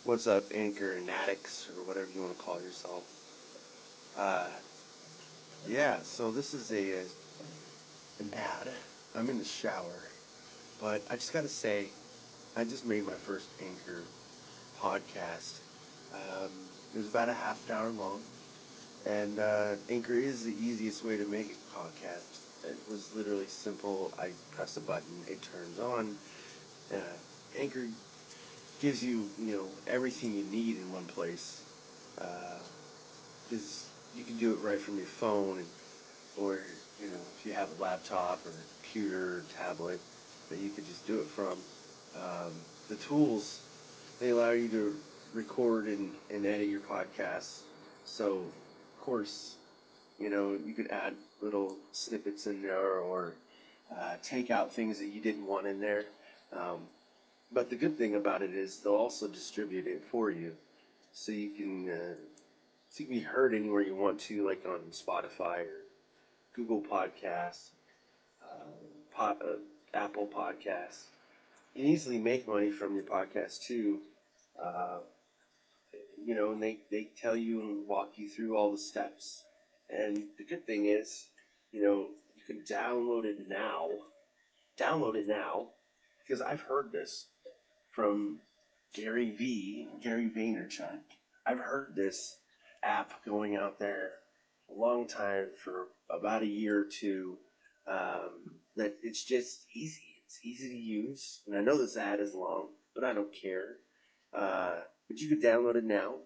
What's up, Anchor and addicts, or whatever you want to call yourself? Uh, yeah, so this is an ad. I'm in the shower, but I just gotta say, I just made my first Anchor podcast. It was about a half an hour long, and Anchor is the easiest way to make a podcast. It was literally simple. I press a button, it turns on. Uh, Anchor gives you, everything you need in one place. Because you can do it right from your phone, or if you have a laptop or a computer or tablet that you could just do it from. The tools, they allow you to record and edit your podcasts. So, of course, you could add little snippets in there, or take out things that you didn't want in there. Um, but the good thing about it is they'll also distribute it for you, so you can be heard anywhere you want to, like on Spotify or Google Podcasts, Apple Podcasts. You can easily make money from your podcast too. Uh, and they tell you and walk you through all the steps. And the good thing is, you can download it now. Download it now, because I've heard this from Gary Vaynerchuk. I've heard this app going out there a long time, for about a year or two. That it's just easy. It's easy to use, and I know this ad is long, but I don't care. But you can download it now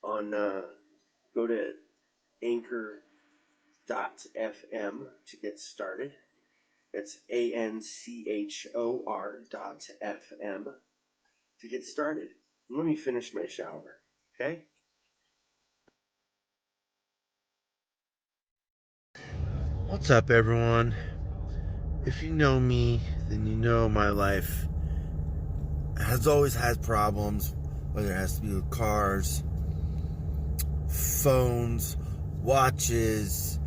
on. Go to Anchor.fm to get started. It's ANCHOR.FM to get started. Let me finish my shower, okay? What's up, everyone? If you know me, then you know my life has always had problems, whether it has to be with cars, phones, watches,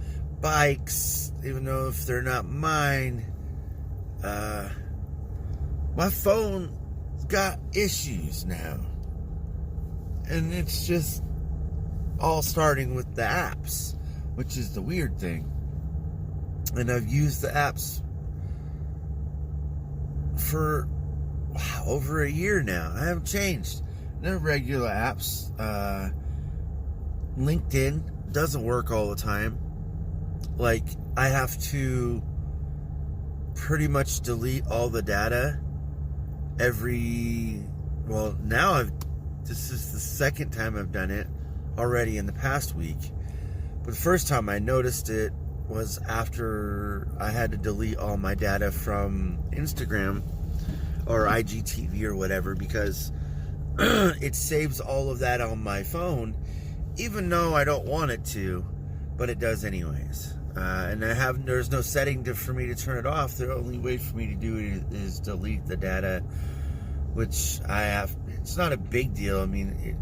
bikes, even though if they're not mine. My phone got issues now. And it's just all starting with the apps, which is the weird thing. And I've used the apps for over a year now. I haven't changed. They're regular apps. LinkedIn doesn't work all the time. Like, I have to pretty much delete all the data this is the second time I've done it already in the past week. But the first time I noticed it was after I had to delete all my data from Instagram or IGTV or whatever, because it saves all of that on my phone, even though I don't want it to, but it does anyways. And there's no setting for me to turn it off. The only way for me to do it is delete the data, which I have. It's not a big deal. I mean,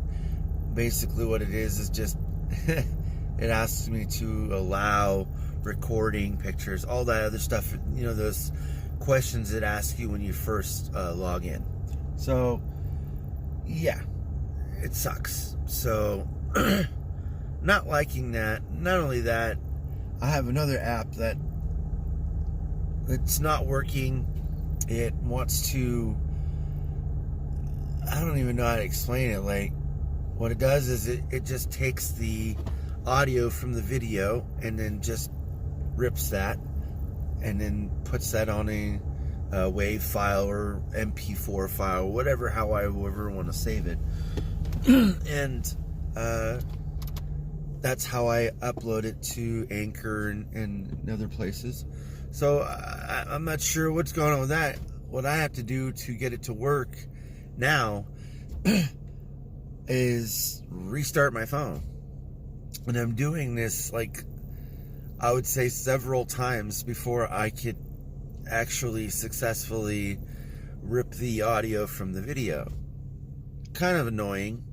basically what it is just it asks me to allow recording, pictures, all that other stuff. Those questions it asks you when you first log in. So, yeah, it sucks. So, not liking that. Not only that, I have another app that it's not working. It wants to, I don't even know how to explain it. Like, what it does is it just takes the audio from the video and then just rips that and then puts that on a WAV file or MP4 file, whatever, however want to save it. And that's how I upload it to Anchor and other places. So I'm not sure what's going on with that. What I have to do to get it to work now is restart my phone. And I'm doing this, like, I would say several times before I could actually successfully rip the audio from the video. Kind of annoying.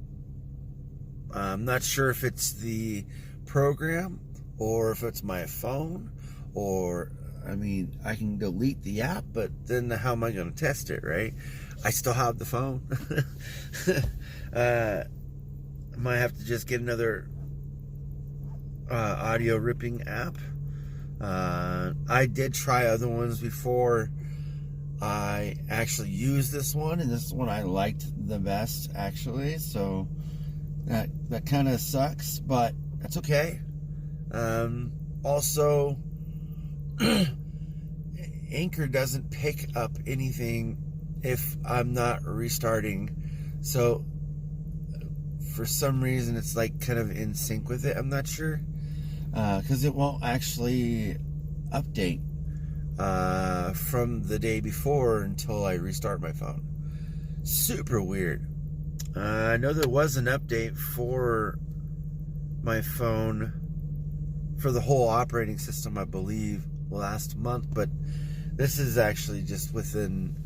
I'm not sure if it's the program or if it's my phone or I mean, I can delete the app, but then how am I going to test it, right? I still have the phone. I might have to just get another audio ripping app. I did try other ones before I actually used this one, and this one I liked the best, actually. So that kind of sucks, but that's okay. Also, Anchor doesn't pick up anything if I'm not restarting. So for some reason, it's like kind of in sync with it. I'm not sure, because it won't actually update from the day before until I restart my phone. Super weird. I know there was an update for my phone for the whole operating system, I believe, last month, but this is actually just within,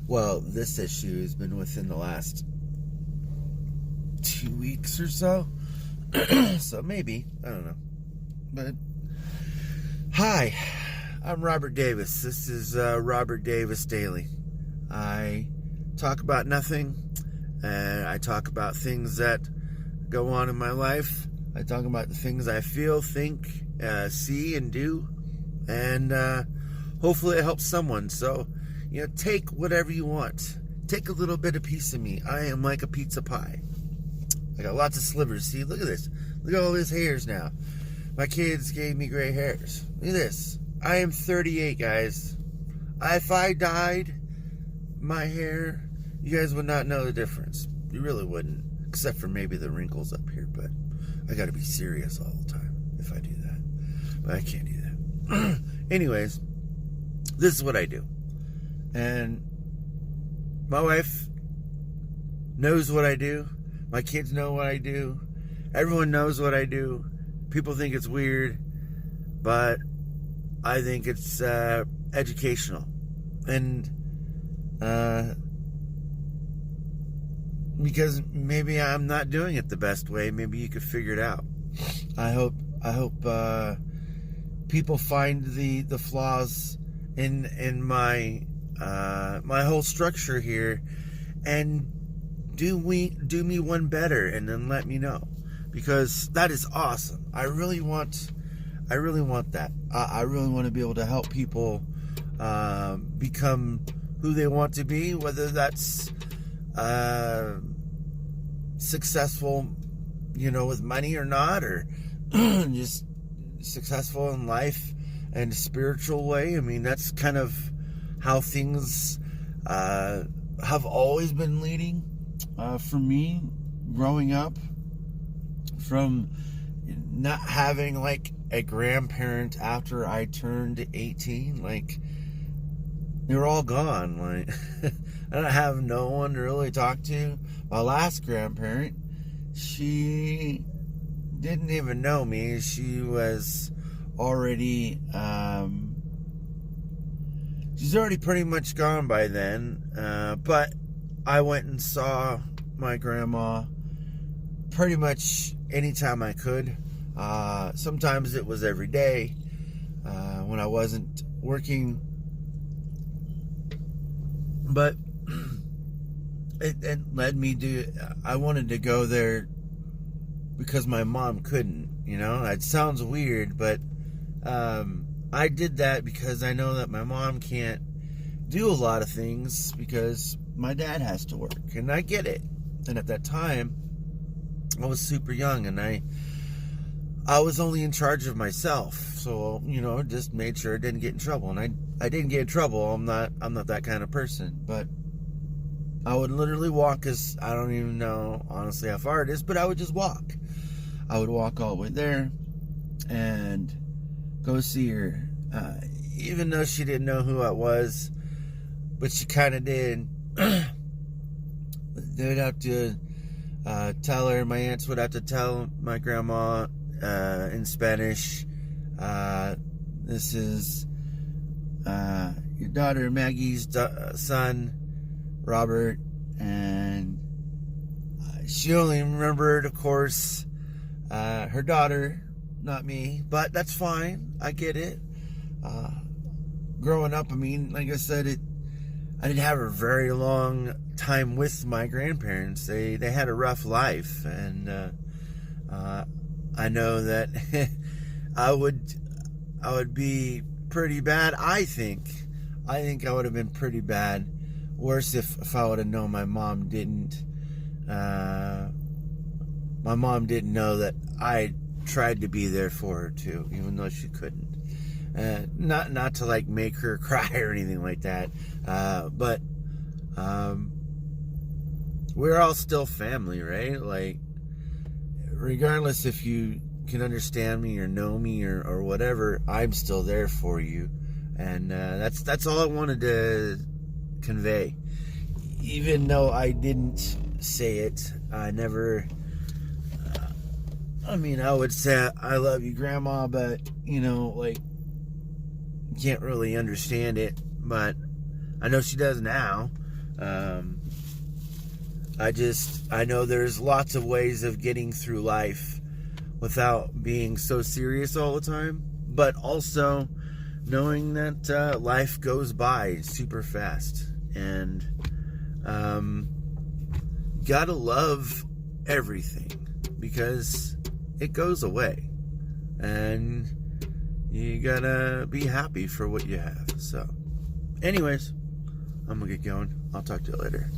well, this issue has been within the last 2 weeks or so. So maybe, I don't know. But hi, I'm Robert Davis. This is Robert Davis Daily. I talk about nothing, and I talk about things that go on in my life. I talk about the things I feel, think, see, and do, and hopefully it helps someone. So, take whatever you want. Take a little bit of piece of me. I am like a pizza pie. I got lots of slivers. See, look at this. Look at all these hairs now. My kids gave me gray hairs. Look at this. I am 38, guys. If I dyed my hair, you guys would not know the difference. You really wouldn't, except for maybe the wrinkles up here, but I gotta be serious all the time if I do that. But I can't do that. Anyways, this is what I do. And my wife knows what I do. My kids know what I do. Everyone knows what I do. People think it's weird, but I think it's educational. And because maybe I'm not doing it the best way, maybe you could figure it out. I hope people find the flaws in my my whole structure here, and do me one better, and then let me know, because that is awesome. I really want that. I really want to be able to help people become who they want to be, whether that's successful, with money or not, or just successful in life in a spiritual way. I mean, that's kind of how things have always been leading for me growing up, from not having like a grandparent after I turned 18. Like, they were all gone. Like, I don't have no one to really talk to. My last grandparent, she didn't even know me. She was already, she's already pretty much gone by then. But I went and saw my grandma pretty much anytime I could. Sometimes it was every day when I wasn't working. But it led me to, I wanted to go there because my mom couldn't, It sounds weird, but I did that because I know that my mom can't do a lot of things because my dad has to work, and I get it. And at that time, I was super young, and I was only in charge of myself, so just made sure I didn't get in trouble. And I didn't get in trouble. I'm not that kind of person. But I would literally walk, because I don't even know honestly how far it is, but I would just walk. I would walk all the way there and go see her, even though she didn't know who I was, but she kind of did. They'd have to tell her. My aunts would have to tell my grandma in Spanish, this is your daughter Maggie's son, Robert. And she only remembered, of course, her daughter, not me, but that's fine. I get it. growing up, I mean, like I said, I didn't have a very long time with my grandparents. They had a rough life, and I know that I would be pretty bad. I think I would have been pretty bad. Worse if I would have known my mom didn't. My mom didn't know that I tried to be there for her too, even though she couldn't. Not to like make her cry or anything like that, but we're all still family, right? Like, regardless if you can understand me or know me or whatever, I'm still there for you, and that's all I wanted to convey. Even though I didn't say it, I never. I mean, I would say I love you, Grandma, but like, can't really understand it. But I know she does now. I know there's lots of ways of getting through life without being so serious all the time, but also knowing that life goes by super fast, and gotta love everything because it goes away, and you gotta be happy for what you have. So anyways, I'm gonna get going. I'll talk to you later.